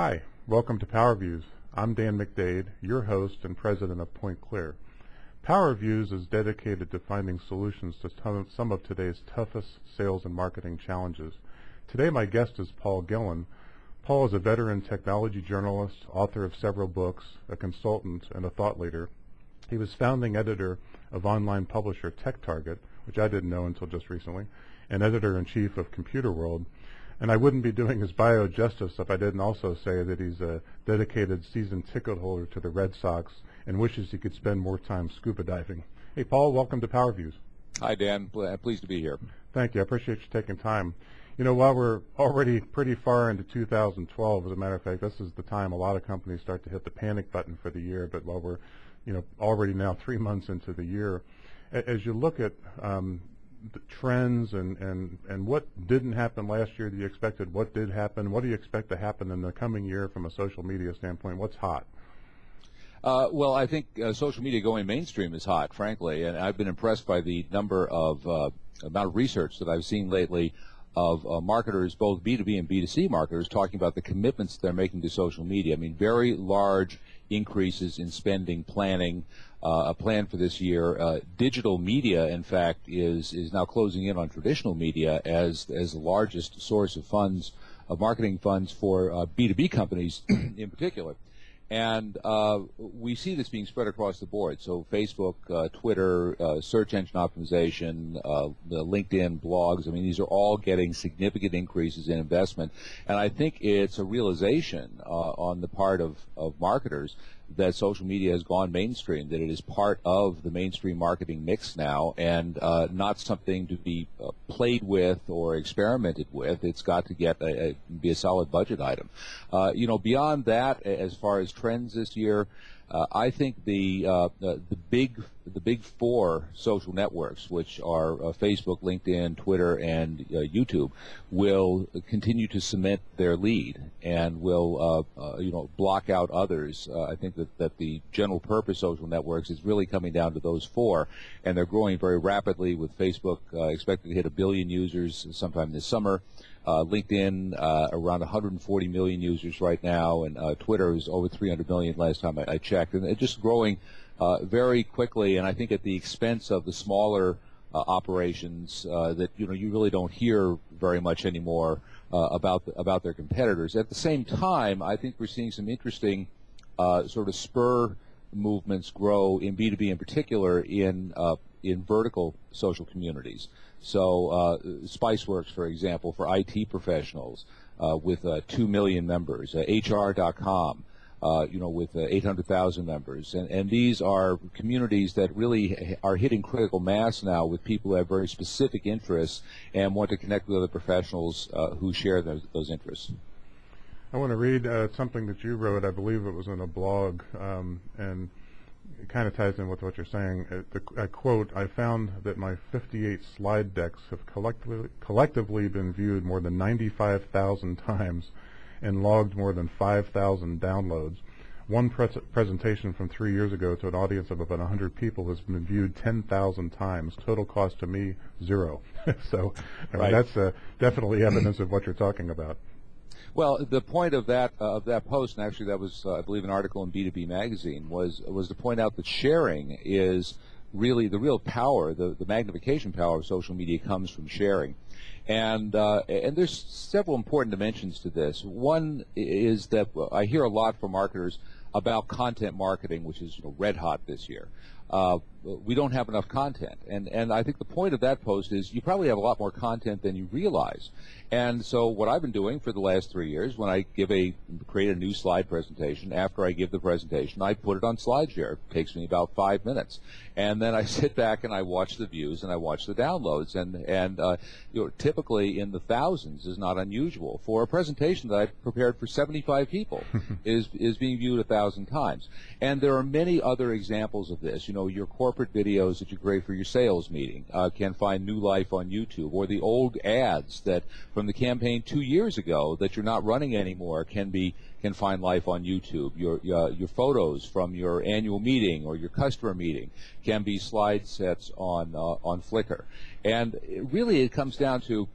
Hi, welcome to PowerViews. I'm Dan McDade, your host and president of PointClear. PowerViews is dedicated to finding solutions to some of today's toughest sales and marketing challenges. Today my guest is Paul Gillin. Paul is a veteran technology journalist, author of several books, a consultant, and a thought leader. He was founding editor of online publisher TechTarget, which I didn't know until just recently, and editor-in-chief of Computer World. And I wouldn't be doing his bio justice if I didn't also say that he's a dedicated season ticket holder to the Red Sox and wishes he could spend more time scuba diving. Hey, Paul, welcome to PowerViews. Hi, Dan. Pleased to be here. Thank you. I appreciate you taking time. You know, while we're already pretty far into 2012, as a matter of fact, this is the time a lot of companies start to hit the panic button for the year, but while we're, already now 3 months into the year, as you look at the trends and what didn't happen last year that you expected, what did happen, what do you expect to happen in the coming year from a social media standpoint? What's hot? Well, I think social media going mainstream is hot, frankly, and I've been impressed by the number of amount of research that I've seen lately of marketers, both B2B and B2C marketers, talking about the commitments they're making to social media. I mean, very large increases in spending, planning, a plan for this year. Digital media, in fact, is now closing in on traditional media as the largest source of funds, of marketing funds for B2B companies in particular. And we see this being spread across the board. So Facebook, Twitter, search engine optimization, the LinkedIn, blogs, I mean, these are all getting significant increases in investment. And I think it's a realization on the part of marketers that social media has gone mainstream, that it is part of the mainstream marketing mix now and not something to be played with or experimented with. It's got to be a solid budget item. Beyond that, as far as trends this year, I think the big four social networks, which are Facebook, LinkedIn, Twitter, and YouTube, will continue to cement their lead and will block out others. I think that the general purpose social networks is really coming down to those four, and they're growing very rapidly, with Facebook expected to hit 1 billion users sometime this summer. LinkedIn around 140 million users right now, and Twitter is over 300 million last time I checked, and it's just growing very quickly, and I think at the expense of the smaller operations that you really don't hear very much anymore about their competitors. At the same time, I think we're seeing some interesting sort of spur movements grow in B2B in particular in vertical social communities. So Spiceworks, for example, for IT professionals with 2 million members, HR.com, with 800,000 members. And these are communities that really are hitting critical mass now with people who have very specific interests and want to connect with other professionals who share those interests. I want to read something that you wrote. I believe it was in a blog, and it kind of ties in with what you're saying. I quote, "I found that my 58 slide decks have collectively been viewed more than 95,000 times and logged more than 5,000 downloads. One presentation from 3 years ago to an audience of about 100 people has been viewed 10,000 times. Total cost to me, $0." So right. That's definitely evidence of what you're talking about. Well, the point of that post, and actually that was, I believe, an article in B2B Magazine, was to point out that sharing is really the real power, the magnification power of social media comes from sharing. And there's several important dimensions to this. One is that I hear a lot from marketers about content marketing, which is red hot this year. We don't have enough content, and I think the point of that post is you probably have a lot more content than you realize. And so what I've been doing for the last 3 years, when I create a new slide presentation, after I give the presentation, I put it on SlideShare. It takes me about 5 minutes, and then I sit back and I watch the views and I watch the downloads, and typically in the thousands is not unusual for a presentation that I prepared for 75 people is being viewed 1,000 times. And there are many other examples of this. Your corporate videos that you create for your sales meeting can find new life on YouTube, or the old ads that from the campaign 2 years ago that you're not running anymore can find life on YouTube. Your photos from your annual meeting or your customer meeting can be slide sets on Flickr. And really it comes down to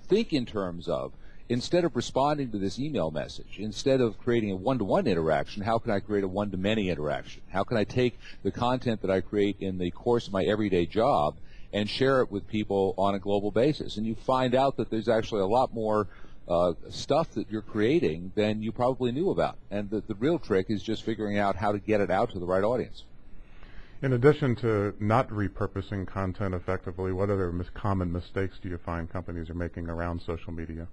think in terms of, instead of responding to this email message, instead of creating a one-to-one interaction, how can I create a one-to-many interaction? How can I take the content that I create in the course of my everyday job and share it with people on a global basis? And you find out that there's actually a lot more stuff that you're creating than you probably knew about. And the real trick is just figuring out how to get it out to the right audience. In addition to not repurposing content effectively, what other common mistakes do you find companies are making around social media?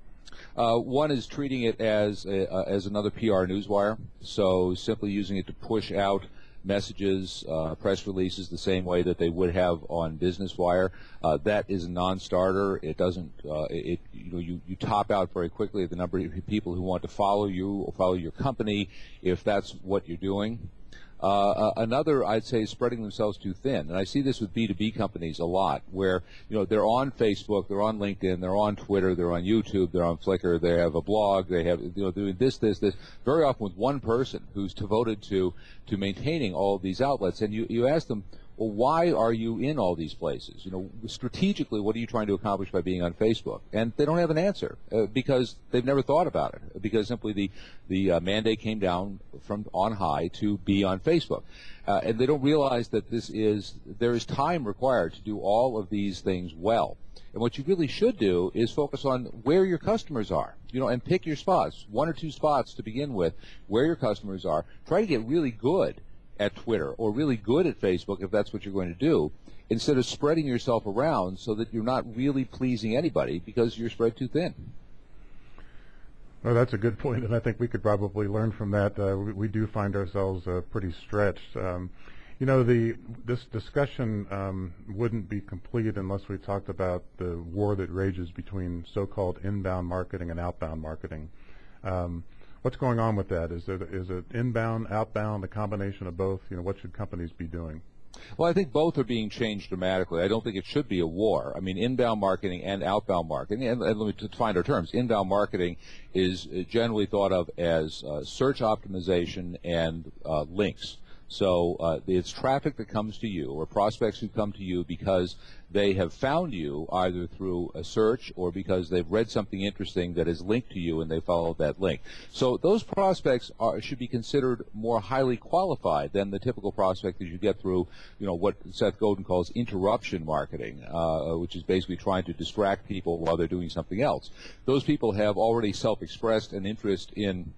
One is treating it as another PR newswire, so simply using it to push out messages, press releases the same way that they would have on Business Wire. That is a non-starter. It doesn't. You top out very quickly the number of people who want to follow you or follow your company if that's what you're doing. Another, I'd say, is spreading themselves too thin, and I see this with B2B companies a lot, where they're on Facebook, they're on LinkedIn, they're on Twitter, they're on YouTube, they're on Flickr, they have a blog, they have doing this, very often with one person who's devoted to maintaining all of these outlets, and you ask them, well, why are you in all these places? Strategically, what are you trying to accomplish by being on Facebook? And they don't have an answer because they've never thought about it. Because simply the mandate came down from on high to be on Facebook, and they don't realize that there is time required to do all of these things well. And what you really should do is focus on where your customers are, and pick your spots, 1 or 2 spots to begin with, where your customers are. Try to get really good at Twitter or really good at Facebook if that's what you're going to do, instead of spreading yourself around so that you're not really pleasing anybody because you're spread too thin. Well, that's a good point, and I think we could probably learn from that. We do find ourselves pretty stretched. This discussion wouldn't be complete unless we talked about the war that rages between so-called inbound marketing and outbound marketing. What's going on with that? Is it inbound, outbound, a combination of both? What should companies be doing? Well, I think both are being changed dramatically. I don't think it should be a war. I mean, inbound marketing and outbound marketing, and let me define our terms. Inbound marketing is generally thought of as search optimization and links. So it's traffic that comes to you, or prospects who come to you because they have found you either through a search or because they've read something interesting that is linked to you and they follow that link. So those prospects should be considered more highly qualified than the typical prospect that you get through, what Seth Godin calls interruption marketing, which is basically trying to distract people while they're doing something else. Those people have already self-expressed an interest in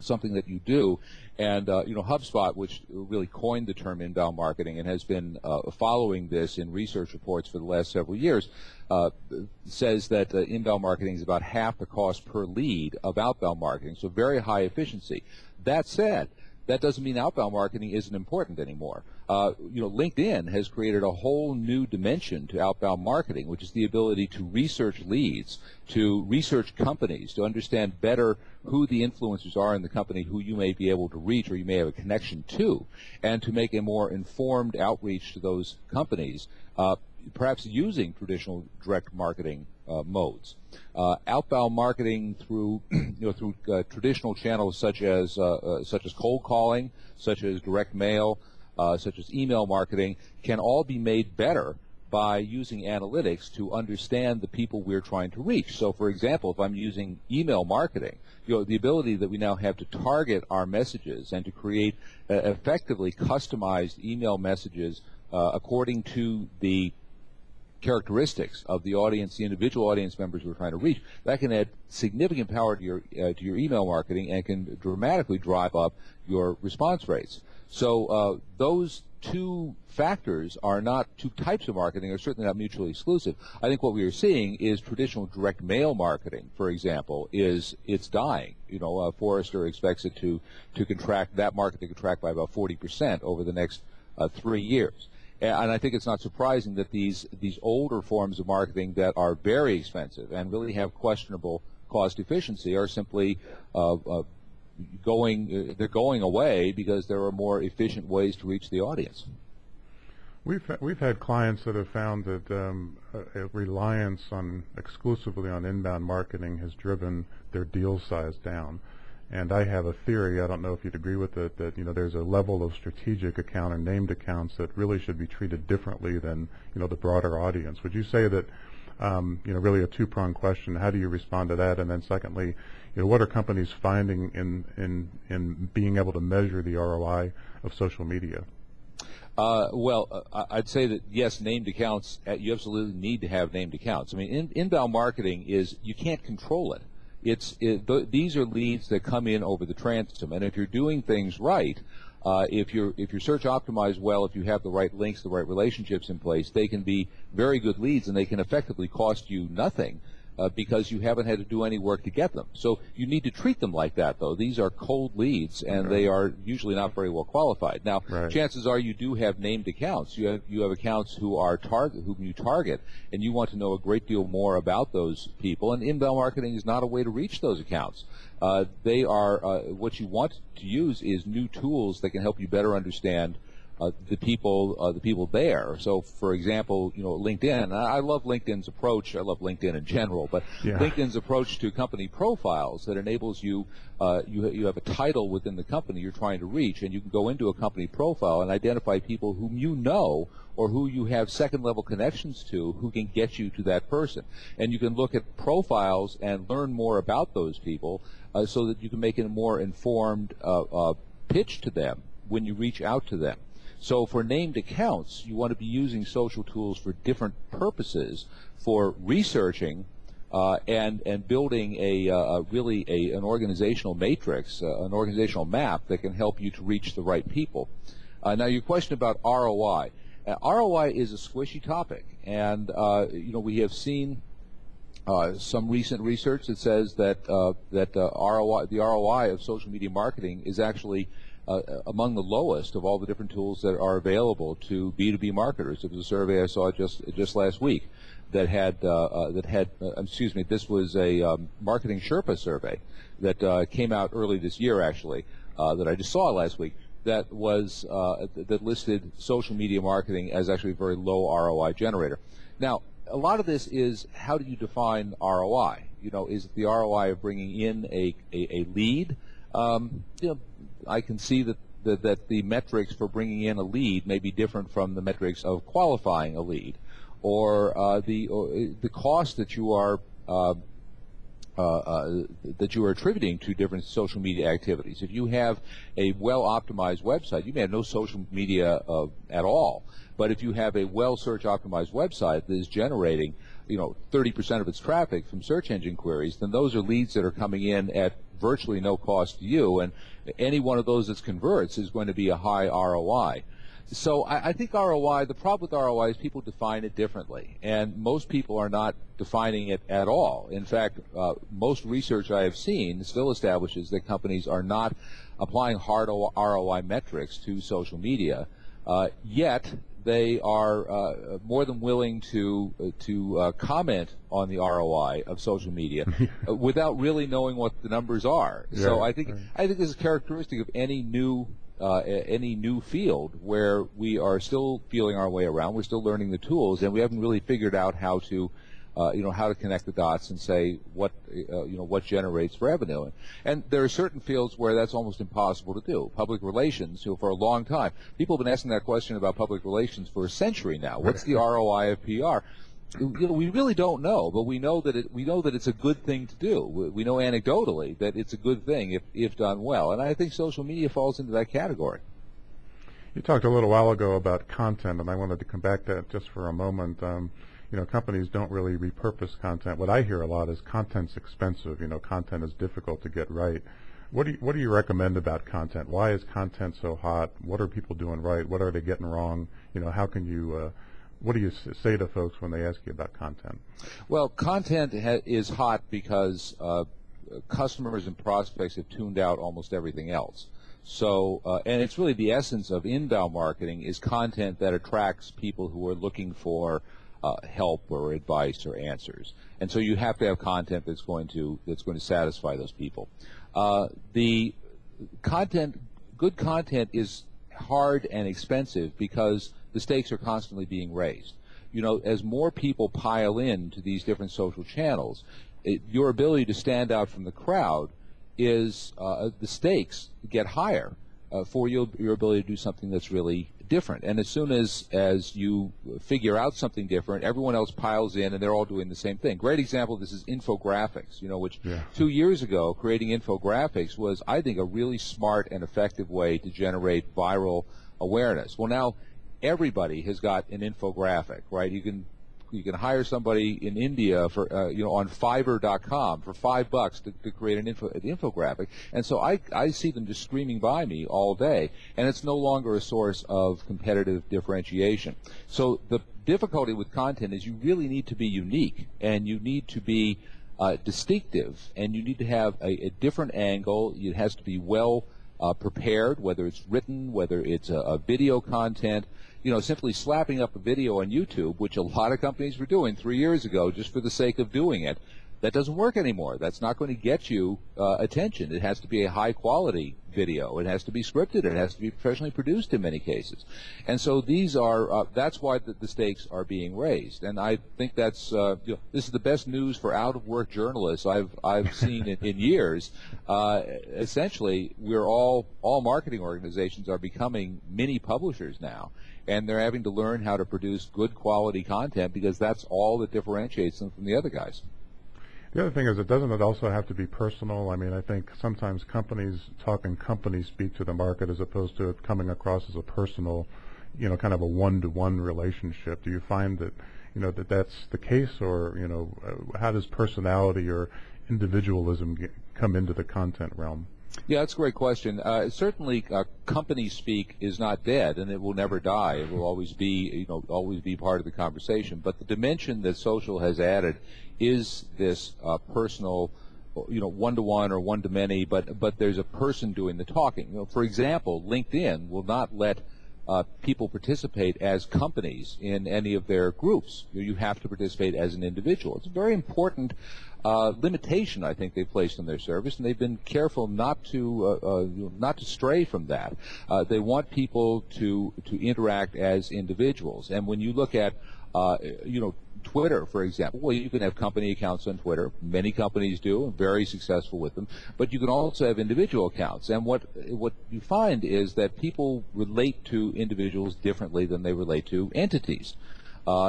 something that you do, and HubSpot, which really coined the term inbound marketing and has been following this in research reports for the last several years, says that inbound marketing is about half the cost per lead of outbound marketing, so very high efficiency. That said, that doesn't mean outbound marketing isn't important anymore. LinkedIn has created a whole new dimension to outbound marketing, which is the ability to research leads, to research companies, to understand better who the influencers are in the company who you may be able to reach or you may have a connection to, and to make a more informed outreach to those companies, perhaps using traditional direct marketing modes. Outbound marketing through traditional channels such as cold calling, such as direct mail, such as email marketing, can all be made better by using analytics to understand the people we're trying to reach. So, for example, if I'm using email marketing, the ability that we now have to target our messages and to create effectively customized email messages according to the characteristics of the audience, the individual audience members we're trying to reach, that can add significant power to your email marketing and can dramatically drive up your response rates. So those two factors are not two types of marketing, are certainly not mutually exclusive. I think what we are seeing is traditional direct mail marketing, for example, it's dying. Forrester expects it to contract, that market to contract by about 40% over the next 3 years. And I think it's not surprising that these older forms of marketing that are very expensive and really have questionable cost efficiency are simply going away because there are more efficient ways to reach the audience. We've had clients that have found that a reliance exclusively on inbound marketing has driven their deal size down. And I have a theory, I don't know if you'd agree with it, that there's a level of strategic account and named accounts that really should be treated differently than the broader audience. Would you say that Really a two-pronged question. How do you respond to that? And then secondly, what are companies finding in being able to measure the ROI of social media? I'd say that yes, named accounts. You absolutely need to have named accounts. I mean, inbound marketing is you can't control it. These are leads that come in over the transom, and if you're doing things right, if your search optimized well, if you have the right links, the right relationships in place, they can be very good leads, and they can effectively cost you nothing. Because you haven't had to do any work to get them. So you need to treat them like that, though. These are cold leads, and they are usually not very well qualified. Now, chances are you do have named accounts. You have accounts whom you target, and you want to know a great deal more about those people. And inbound marketing is not a way to reach those accounts. They are what you want to use is new tools that can help you better understand the people there. So, for example, LinkedIn. I love LinkedIn's approach. I love LinkedIn in general, but LinkedIn's approach to company profiles that enables you. You have a title within the company you're trying to reach, and you can go into a company profile and identify people whom you know or who you have second-level connections to, who can get you to that person. And you can look at profiles and learn more about those people, so that you can make a more informed pitch to them when you reach out to them. So for named accounts, you want to be using social tools for different purposes, for researching and building an organizational matrix, an organizational map that can help you to reach the right people. Now, your question about ROI. ROI is a squishy topic, and we have seen some recent research that says that the ROI of social media marketing is actually among the lowest of all the different tools that are available to B2B marketers. It was a survey I saw just last week that had this was a marketing Sherpa survey that came out early this year, actually, that I just saw last week. That was that listed social media marketing as actually a very low ROI generator. Now, a lot of this is, how do you define ROI? Is it the ROI of bringing in a lead? I can see that the metrics for bringing in a lead may be different from the metrics of qualifying a lead, or the cost that you are attributing to different social media activities. If you have a well-optimized website, you may have no social media at all. But if you have a well-search optimized website that is generating 30% of its traffic from search engine queries, then those are leads that are coming in at virtually no cost to you, and any one of those that converts is going to be a high ROI. So I think ROI, the problem with ROI is people define it differently, and most people are not defining it at all. In fact, most research I have seen still establishes that companies are not applying hard ROI metrics to social media, yet they are more than willing to comment on the ROI of social media without really knowing what the numbers are. Yeah, so I think this is characteristic of any new field where we are still feeling our way around. We're still learning the tools, and we haven't really figured out how to how to connect the dots and say what generates revenue. And there are certain fields where that's almost impossible to do. Public relations, for a long time, people have been asking that question about public relations for a century now. What's the ROI of PR? We really don't know, but we know that it's a good thing to do. We know anecdotally that it's a good thing if done well, and I think social media falls into that category. You talked a little while ago about content, and I wanted to come back to that just for a moment. Companies don't really repurpose content. What I hear a lot is content's expensive. Content is difficult to get right. What do you recommend about content? Why is content so hot? What are people doing right? What are they getting wrong? How can you what do you say to folks when they ask you about content? Well, content is hot because customers and prospects have tuned out almost everything else. So, and it's really the essence of inbound marketing is content that attracts people who are looking for help or advice or answers. And so you have to have content that's going to satisfy those people. Good content is hard and expensive because the stakes are constantly being raised. As more people pile in to these different social channels, your ability to stand out from the crowd is the stakes get higher for your ability to do something that's really different. And as soon as you figure out something different, everyone else piles in, and they're all doing the same thing. Great example of this is infographics, which 2 years ago, creating infographics was, I think, a really smart and effective way to generate viral awareness. Well, now everybody has got an infographic, right? You can hire somebody in India for on Fiverr.com for $5 to create an infographic, and so I see them just screaming by me all day, and it's no longer a source of competitive differentiation. So the difficulty with content is you really need to be unique, and you need to be distinctive, and you need to have a different angle. It has to be well prepared, whether it's written, whether it's a video content. Simply slapping up a video on YouTube, which a lot of companies were doing 3 years ago just for the sake of doing it, that doesn't work anymore. That's not going to get you attention. It has to be a high-quality video. It has to be scripted. It has to be professionally produced in many cases. And so these are that's why the stakes are being raised. And I think that's this is the best news for out-of-work journalists I've seen in years. Essentially, we're all marketing organizations are becoming mini publishers now. And they're having to learn how to produce good quality content because that's all that differentiates them from the other guys. The other thing is, doesn't it also have to be personal? I mean, I think sometimes companies talk in company speak to the market as opposed to it coming across as a personal, kind of a one-to-one relationship. Do you find that, that's the case, or, how does personality or individualism come into the content realm? Yeah, that's a great question. Certainly, company speak is not dead, and it will never die. It will always be, always be part of the conversation. But the dimension that social has added is this personal, one-to-one or one-to-many. But there's a person doing the talking. For example, LinkedIn will not let people participate as companies in any of their groups. You have to participate as an individual. It's a very important limitation, I think, they've placed on their service, and they've been careful not to stray from that. They want people to interact as individuals. And when you look at Twitter, for example, well, you can have company accounts on Twitter. Many companies do, and very successful with them. But you can also have individual accounts. And what you find is that people relate to individuals differently than they relate to entities.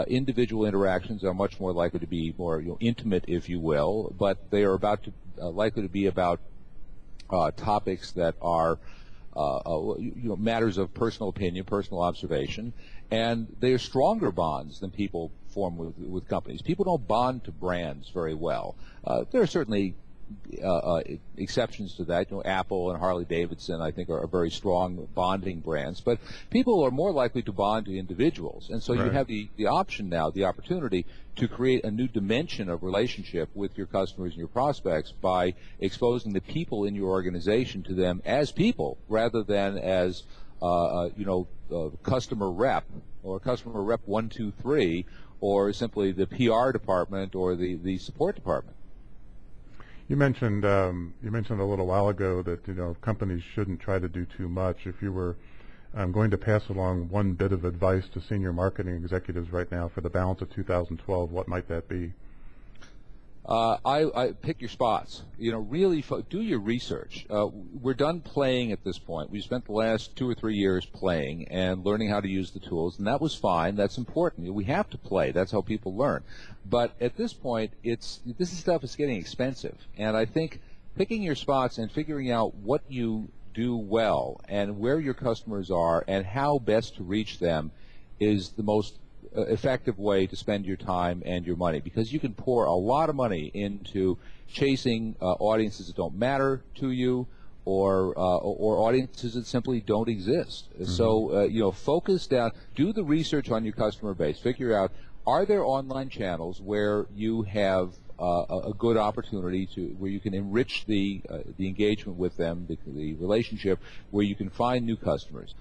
Individual interactions are much more likely to be more intimate, if you will, but they are likely to be about topics that are matters of personal opinion, personal observation, and they are stronger bonds than people form with companies. People don't bond to brands very well. There are certainly exceptions to that. Apple and Harley Davidson, I think, are very strong bonding brands. But people are more likely to bond to individuals. And so you have the option now, the opportunity to create a new dimension of relationship with your customers and your prospects by exposing the people in your organization to them as people rather than as customer rep or customer rep 1, 2, 3, or simply the PR department or the support department. You mentioned a little while ago that companies shouldn't try to do too much. If you were going to pass along one bit of advice to senior marketing executives right now for the balance of 2012, what might that be? I pick your spots. Really do your research. We're done playing at this point. We spent the last 2 or 3 years playing and learning how to use the tools, and that was fine. That's important. We have to play. That's how people learn. But at this point, this stuff is getting expensive, and I think picking your spots and figuring out what you do well and where your customers are and how best to reach them is the most effective way to spend your time and your money, because you can pour a lot of money into chasing audiences that don't matter to you or audiences that simply don't exist. Mm-hmm. So focus down, do the research on your customer base, figure out, are there online channels where you have a good opportunity where you can enrich the engagement with them, the relationship, where you can find new customers,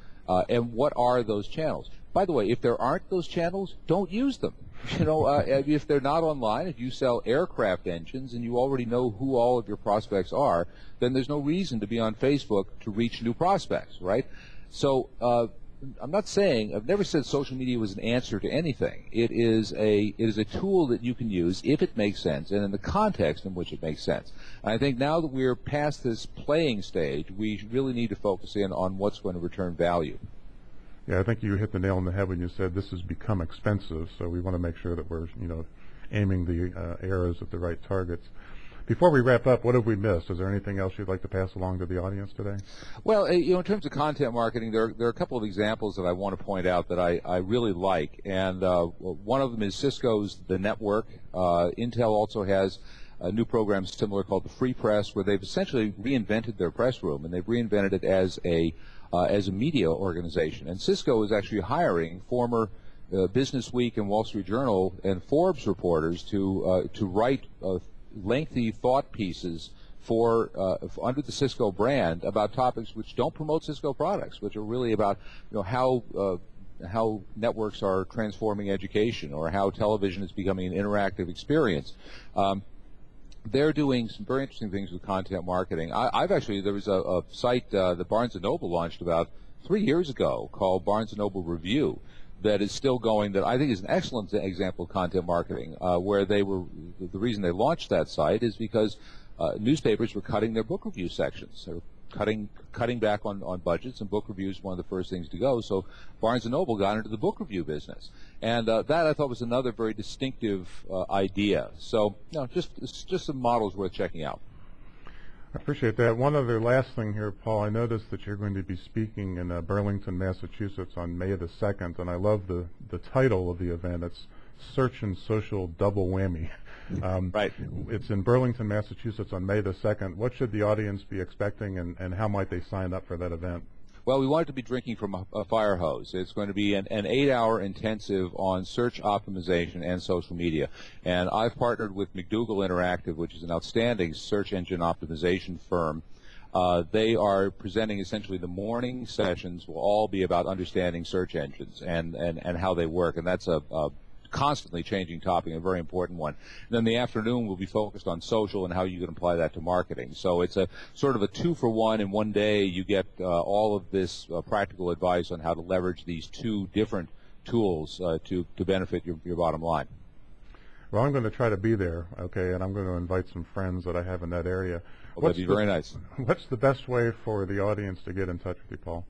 and what are those channels? By the way, if there aren't those channels, don't use them. If they're not online, if you sell aircraft engines and you already know who all of your prospects are, then there's no reason to be on Facebook to reach new prospects, right? So I've never said social media was an answer to anything. It is a tool that you can use if it makes sense and in the context in which it makes sense. And I think now that we're past this playing stage, we really need to focus in on what's going to return value. Yeah, I think you hit the nail on the head when you said this has become expensive, so we want to make sure that we're, aiming the arrows at the right targets. Before we wrap up, what have we missed? Is there anything else you'd like to pass along to the audience today? Well, in terms of content marketing, there are a couple of examples that I want to point out that I really like, and one of them is Cisco's The Network. Intel also has a new program similar called the Free Press, where they've essentially reinvented their press room, and they've reinvented it as a media organization. And Cisco is actually hiring former Business Week and Wall Street Journal and Forbes reporters to write lengthy thought pieces for under the Cisco brand about topics which don't promote Cisco products, which are really about how networks are transforming education or how television is becoming an interactive experience. They're doing some very interesting things with content marketing. There was a site that Barnes & Noble launched about 3 years ago called Barnes & Noble Review that is still going, that I think is an excellent example of content marketing, where the reason they launched that site is because newspapers were cutting their book review sections. They were cutting back on budgets, and book review is one of the first things to go. So Barnes & Noble got into the book review business, and that I thought was another very distinctive idea. So it's just some models worth checking out. I appreciate that. One other last thing here, Paul. I noticed that you're going to be speaking in Burlington, Massachusetts on May the 2nd, and I love the title of the event. It's Search and Social Double Whammy. Right. It's in Burlington, Massachusetts on May the 2nd. What should the audience be expecting, and how might they sign up for that event? Well, we want it to be drinking from a fire hose. It's going to be an 8-hour intensive on search optimization and social media. And I've partnered with McDougall Interactive, which is an outstanding search engine optimization firm. They are presenting essentially the morning sessions will all be about understanding search engines and how they work. And that's a constantly changing topic, a very important one. And then the afternoon will be focused on social and how you can apply that to marketing. So it's a sort of a 2-for-1. In one day, you get all of this practical advice on how to leverage these two different tools to benefit your bottom line. Well, I'm going to try to be there, okay, and I'm going to invite some friends that I have in that area. Well, that'd be very nice. What's the best way for the audience to get in touch with you, Paul?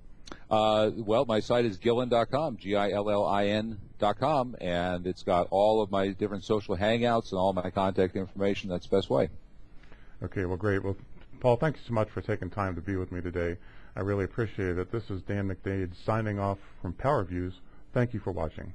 Well, my site is Gillin.com, Gillin.com, and it's got all of my different social hangouts and all my contact information. That's the best way. Okay, well, great. Well, Paul, thank you so much for taking time to be with me today. I really appreciate it. This is Dan McDade signing off from PowerViews. Thank you for watching.